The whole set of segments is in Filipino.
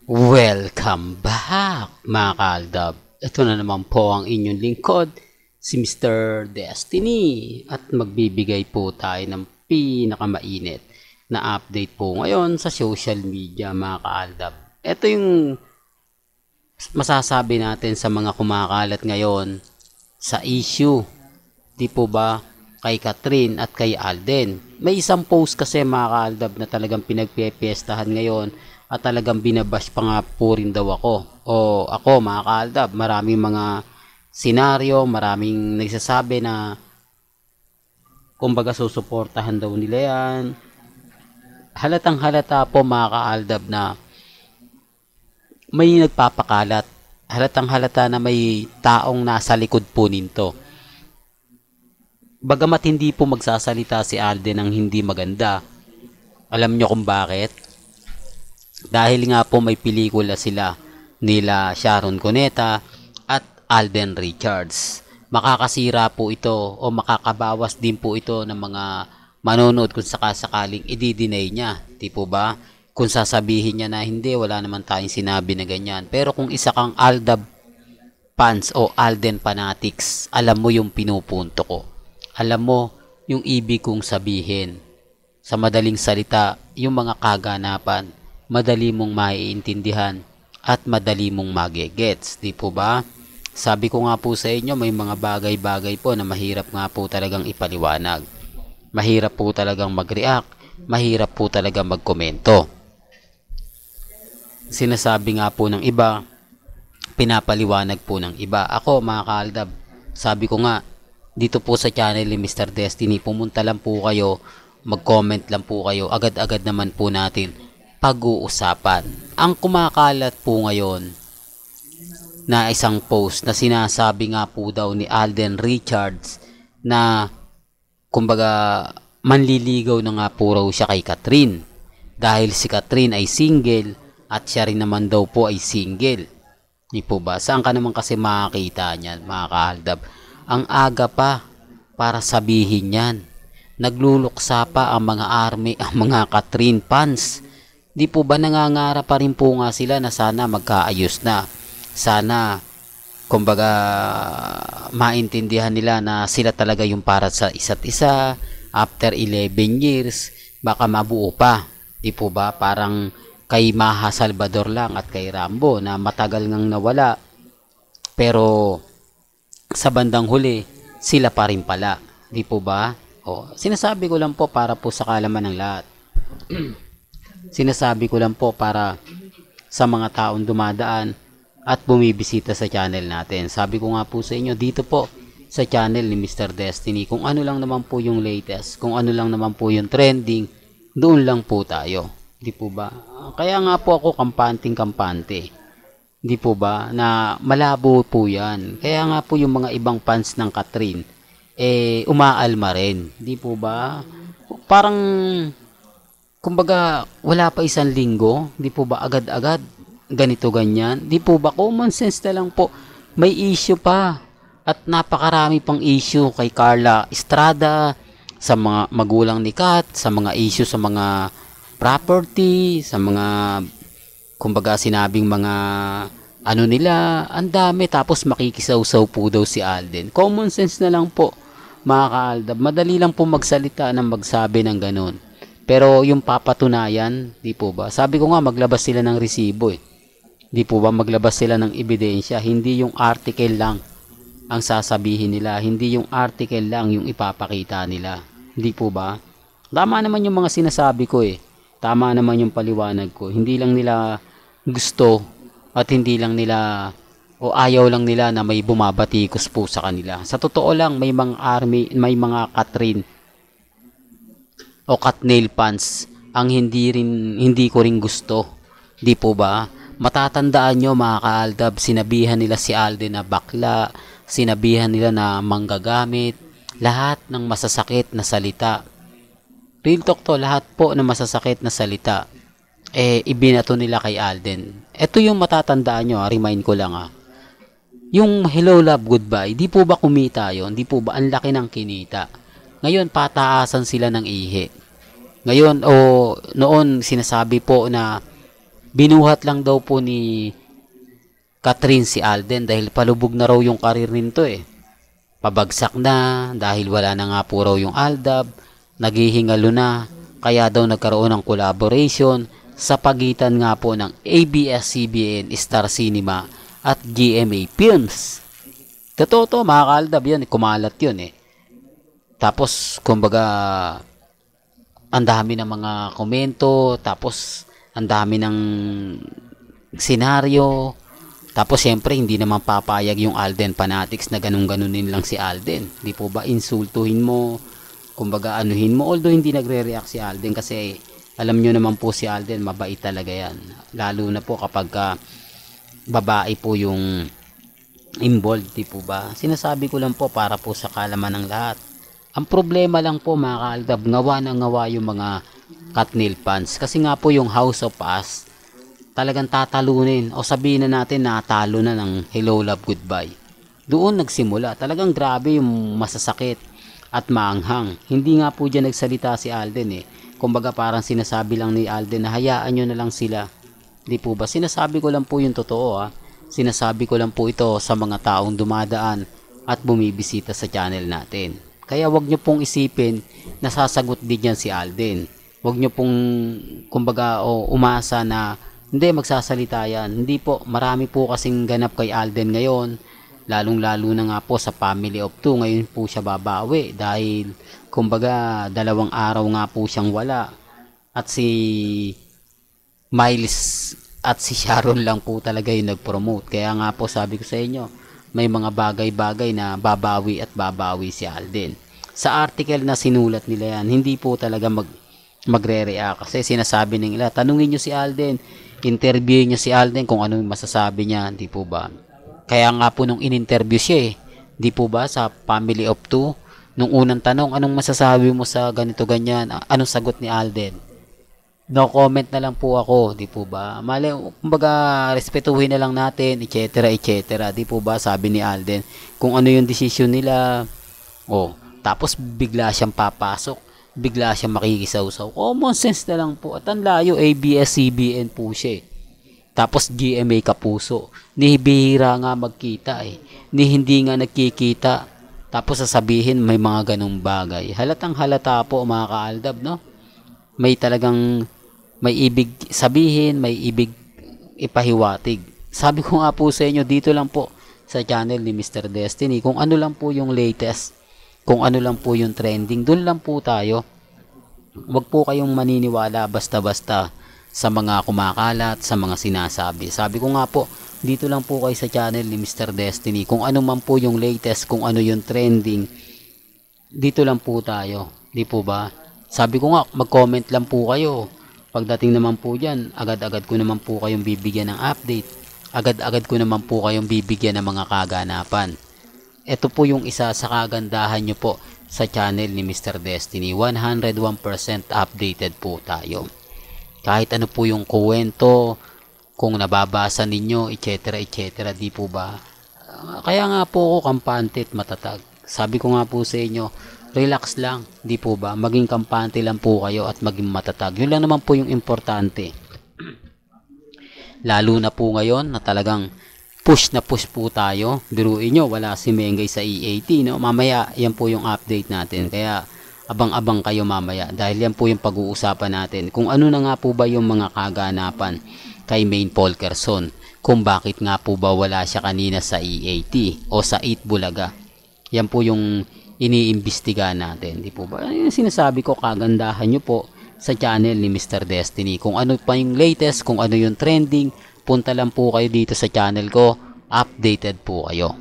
Welcome back mga kaaldab. Ito na naman po ang inyong lingkod, si Mr. Destiny. At magbibigay po tayo ng pinakamainit na update po ngayon sa social media mga kaaldab. Ito yung masasabi natin sa mga kumakalat ngayon sa issue. Di po ba kay Catherine at kay Alden? May isang post kasi mga kaaldab na talagang pinagpipiestahan ngayon at talagang binabash pa nga po rin daw ako. O ako mga kaaldab, maraming mga senaryo, maraming nagsasabi na kumbaga susuportahan daw nila yan. Halatang halata po mga kaaldab na may nagpapakalat. Halatang halata na may taong nasa likod po nito. Bagamat hindi po magsasalita si Alden ng hindi maganda, alam nyo kung bakit? Dahil nga po may pelikula sila nila Sharon Cuneta at Alden Richards. Makakasira po ito o makakabawas din po ito ng mga manonood kung sakasakaling i-deny niya. Di po ba? Kung sasabihin niya na hindi, wala naman tayong sinabi na ganyan. Pero kung isa kang Aldab fans o Alden fanatics, alam mo yung pinupunto ko. Alam mo yung ibig kong sabihin. Sa madaling salita, yung mga kaganapan, madali mong maiintindihan at madali mong magigets, di po ba? Sabi ko nga po sa inyo, may mga bagay-bagay po na mahirap nga po talagang ipaliwanag. Mahirap po talagang mag-react, mahirap po talagang magkomento. Sinasabi nga po ng iba, pinapaliwanag po ng iba. Ako mga kaaldab, sabi ko nga, dito po sa channel ni Mr. Destiny, pumunta lang po kayo, mag-comment lang po kayo, agad-agad naman po natin pag-uusapan. Ang kumakalat po ngayon na isang post na sinasabi nga po daw ni Alden Richards na kumbaga manliligaw na nga po raw siya kay Catherine dahil si Catherine ay single at siya rin naman daw po ay single. Di po ba? Saan ka naman kasi makakita niyan mga kaaldab? Ang aga pa para sabihin yan. Nagluluksa pa ang mga army, ang mga Catherine fans. Di po ba nangangara pa rin po nga sila na sana magkaayos na. Sana, kumbaga, maintindihan nila na sila talaga yung para sa isa't isa. After 11 years, baka mabuo pa. Di po ba? Parang kay Maha Salvador lang at kay Rambo na matagal ngang nawala. Pero, sa bandang huli, sila pa rin pala. Di po ba? O, sinasabi ko lang po para po sa kalaman ng lahat. Sinasabi ko lang po para sa mga taong dumadaan at bumibisita sa channel natin. Sabi ko nga po sa inyo, dito po sa channel ni Mr. Destiny, kung ano lang naman po yung latest, kung ano lang naman po yung trending, doon lang po tayo. Di po ba? Kaya nga po ako kampanting-kampante. Di po ba? Na malabo po yan. Kaya nga po yung mga ibang fans ng Catherine, umaalma rin. Di po ba? Parang kumbaga, wala pa isang linggo, di po ba agad-agad, ganito ganyan, di po ba common sense na lang po, may issue pa, at napakarami pang issue kay Carla Estrada, sa mga magulang ni Kat, sa mga issue sa mga property, sa mga, kumbaga sinabing mga, ano nila, ang dami, tapos makikisaw-saw po daw si Alden. Common sense na lang po, mga kaaldab, madali lang po magsalita ng magsabi ng ganun. Pero yung papatunayan, di po ba? Sabi ko nga maglabas sila ng resibo eh. Di po ba maglabas sila ng ebidensya, hindi yung article lang ang sasabihin nila, hindi yung article lang yung ipapakita nila. Di po ba? Tama naman yung mga sinasabi ko eh. Tama naman yung paliwanag ko. Hindi lang nila gusto at hindi lang nila o ayaw lang nila na may bumabatikos po sa kanila. Sa totoo lang may mga army, may mga Catherine o Katnail fans ang hindi ko rin gusto. Di po ba? Matatandaan nyo mga kaaldab, sinabihan nila si Alden na bakla, sinabihan nila na manggagamit, lahat ng masasakit na salita. Real talk to, lahat po ng masasakit na salita ibinato nila kay Alden. Ito yung matatandaan nyo, remind ko lang Yung hello love goodbye, di po ba kumita yon? Di po ba ang laki ng kinita? Ngayon, pataasan sila ng ihi. Ngayon, noon sinasabi po na Binuhat lang daw po ni Catherine si Alden dahil palubog na raw yung karir nito eh. Pabagsak na dahil wala na nga po raw yung Aldab, naghihingalo na, kaya daw nagkaroon ng collaboration sa pagitan nga po ng ABS-CBN, Star Cinema at GMA Films. Totoo to mga ka-Aldab, yan, kumalat yun eh. Tapos kumbaga ang dami ng mga komento, tapos ang dami ng senaryo. Tapos siyempre hindi naman papayag yung Alden fanatics na ganun-ganunin lang si Alden. Di po ba insultuhin mo, kumbaga anuhin mo, although hindi nagre-react si Alden kasi alam nyo naman po si Alden mabait talaga yan. Lalo na po kapag babae po yung involved, di po ba? Sinasabi ko lang po para po sa kalaman ng lahat. Ang problema lang po mga ka-Aldab, ngawa na ngawa yung mga Katnil fans. Kasi nga po yung House of Us, talagang tatalunin o sabihin na natin natalo na ng Hello Love Goodbye. Doon nagsimula. Talagang grabe yung masasakit at maanghang. Hindi nga po dyan nagsalita si Alden eh. Kumbaga parang sinasabi lang ni Alden na hayaan nyo na lang sila. Di po ba? Sinasabi ko lang po yung totoo ha. Sinasabi ko lang po ito sa mga taong dumadaan at bumibisita sa channel natin. Kaya wag nyo pong isipin na sasagot din yan si Alden. Wag nyo pong kumbaga umasa na hindi magsasalita yan. Hindi po, marami po kasing ganap kay Alden ngayon. Lalong-lalo na nga po sa Family of Two. Ngayon po siya babawi dahil kumbaga 2 araw nga po siyang wala. At si Miles at si Sharon lang po talaga yung nag-promote. Kaya nga po sabi ko sa inyo, may mga bagay-bagay na babawi at babawi si Alden. Sa article na sinulat nila yan, hindi po talaga magre-react. Kasi sinasabi nila, tanungin nyo si Alden, interviewin nyo si Alden kung ano yung masasabi niya, di po ba? Kaya nga po nung in-interview siya di po ba, sa Family of Two, nung unang tanong, anong masasabi mo sa ganito ganyan? Anong sagot ni Alden? No comment na lang po ako, di po ba? Mali, kumbaga, respetuhin na lang natin, etc. etc. Di po ba, sabi ni Alden, kung ano yung desisyon nila, tapos bigla siyang papasok, bigla siyang makikisawsaw. Common sense na lang po. At ang layo, ABS-CBN po siya. Tapos GMA Kapuso. Ni bihira nga magkita eh. Ni hindi nga nagkikita. Tapos sasabihin may mga ganong bagay. Halatang halata po mga ka-Aldab, no? May talagang may ibig sabihin, may ibig ipahiwatig. Sabi ko nga po sa inyo, dito lang po sa channel ni Mr. Destiny, kung ano lang po yung latest, kung ano lang po yung trending, dun lang po tayo. Huwag po kayong maniniwala basta-basta sa mga kumakalat, sa mga sinasabi. Sabi ko nga po, dito lang po kayo sa channel ni Mr. Destiny, kung ano man po yung latest, kung ano yung trending, dito lang po tayo. Di po ba? Sabi ko nga, mag-comment lang po kayo. Pagdating naman po dyan, agad-agad ko naman po kayong bibigyan ng update. Agad-agad ko naman po kayong bibigyan ng mga kaganapan. Ito po yung isa sa kagandahan nyo po sa channel ni Mr. Destiny. 101% updated po tayo. Kahit ano po yung kuwento, kung nababasa ninyo, etc. etc. Di po ba? Kaya nga po ako kampante at matatag. Sabi ko nga po sa inyo, relax lang, di po ba? Maging kampante lang po kayo at maging matatag. Yun lang naman po yung importante. Lalo na po ngayon na talagang push na push po tayo. Biruin nyo, wala si Mengay sa EAT. No? Mamaya, yan po yung update natin. Kaya abang-abang kayo mamaya. Dahil yan po yung pag-uusapan natin. Kung ano na nga po ba yung mga kaganapan kay Maine Polkerson. Kung bakit nga po ba wala siya kanina sa EAT o sa 8 Bulaga. Yan po yung iniimbestiga natin, di po ba? Yung sinasabi ko, kagandahan nyo po sa channel ni Mr. Destiny. Kung ano pa yung latest, kung ano yung trending, punta lang po kayo dito sa channel ko, updated po kayo.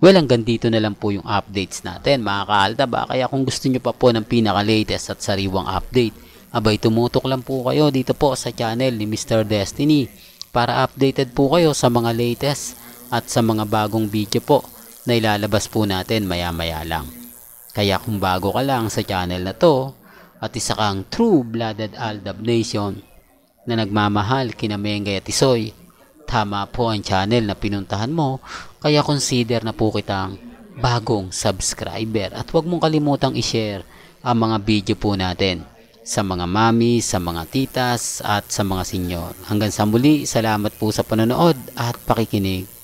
Well, hanggang dito na lang po yung updates natin, mga ka-Aldab. Kaya kung gusto nyo pa po ng pinaka-latest at sariwang update, abay tumutok lang po kayo dito po sa channel ni Mr. Destiny para updated po kayo sa mga latest at sa mga bagong video po na ilalabas po natin maya-maya lang. Kaya kung bago ka lang sa channel na to at isa kang true-blooded Aldab Nation na nagmamahal kina Mengay at Isoy, tama po ang channel na pinuntahan mo, kaya consider na po kitang bagong subscriber at huwag mong kalimutang i-share ang mga video po natin sa mga mami, sa mga titas, at sa mga senyor. Hanggang sa muli, salamat po sa panonood at pakikinig.